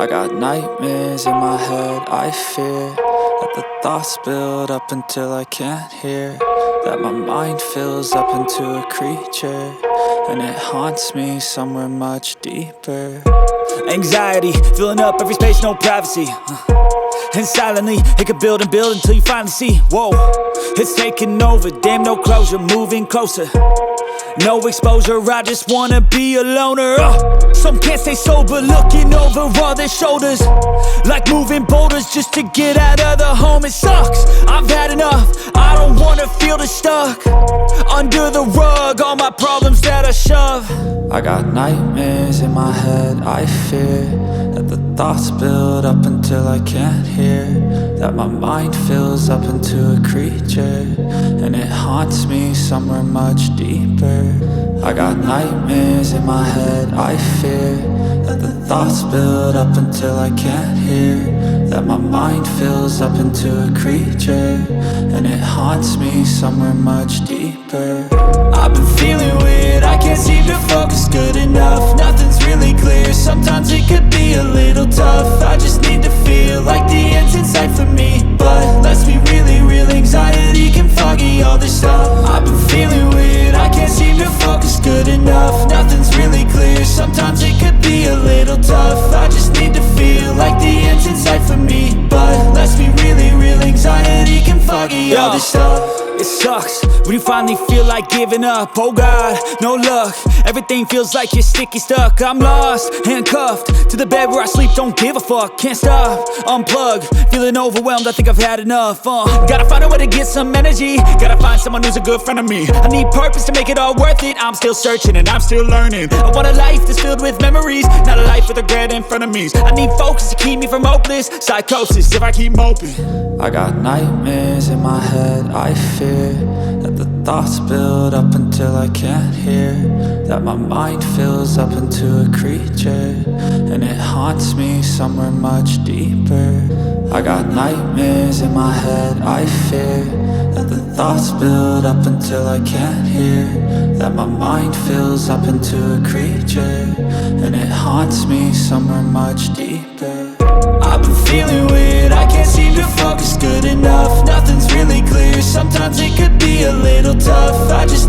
I got nightmares in my head, I fear that the thoughts build up until I can't hear, that my mind fills up into a creature, and it haunts me somewhere much deeper. Anxiety, filling up every space, no privacy. And silently, it could build and build until you finally see, whoa, it's taking over, damn no closure, moving closer. No exposure, I just wanna be a loner. Some can't stay sober, looking over all their shoulders, like moving boulders just to get out of the home. It sucks, I've had enough, I don't wanna feel the stuck under the rug, all my problems that I shove. I got nightmares in my head, I fear that the thoughts build up until I can't hear, that my mind fills up into a creature, and it haunts me somewhere much deeper. I got nightmares in my head, I fear that the thoughts build up until I can't hear, that my mind fills up into a creature, and it haunts me somewhere much deeper. I've been feeling weird, I can't seem to focus good enough. Nothing's really clear, sometimes it could be a little tough. I just need to feel like the end's in sight for me, but let's be really real, anxiety can foggy all this stuff. I've been feeling weird, I can't seem to focus good enough. Nothing's really clear, sometimes it could be a little tough. I just need to feel like the end's in sight for me, but let's be really real, anxiety can foggy all this stuff. It sucks when you finally feel like giving up. Oh God, no luck, everything feels like you're sticky stuck. I'm lost, handcuffed to the bed where I sleep, don't give a fuck. Can't stop, unplug, feeling overwhelmed, I think I've had enough. Gotta find a way to get some energy, gotta find someone who's a good friend of me. I need purpose to make it all worth it, I'm still searching and I'm still learning. I want a life that's filled with memories, not a life with regret and frenemies. I need focus to keep me from hopeless psychosis if I keep moping. I got nightmares in my head, I fear that the thoughts build up until I can't hear, that my mind fills up into a creature, and it haunts me somewhere much deeper. I got nightmares in my head, I fear that the thoughts build up until I can't hear, that my mind fills up into a creature, and it haunts me somewhere much deeper. I've been feeling weird, I can't seem to focus good enough. Nothing's really clear, sometimes it could be a little tough. I just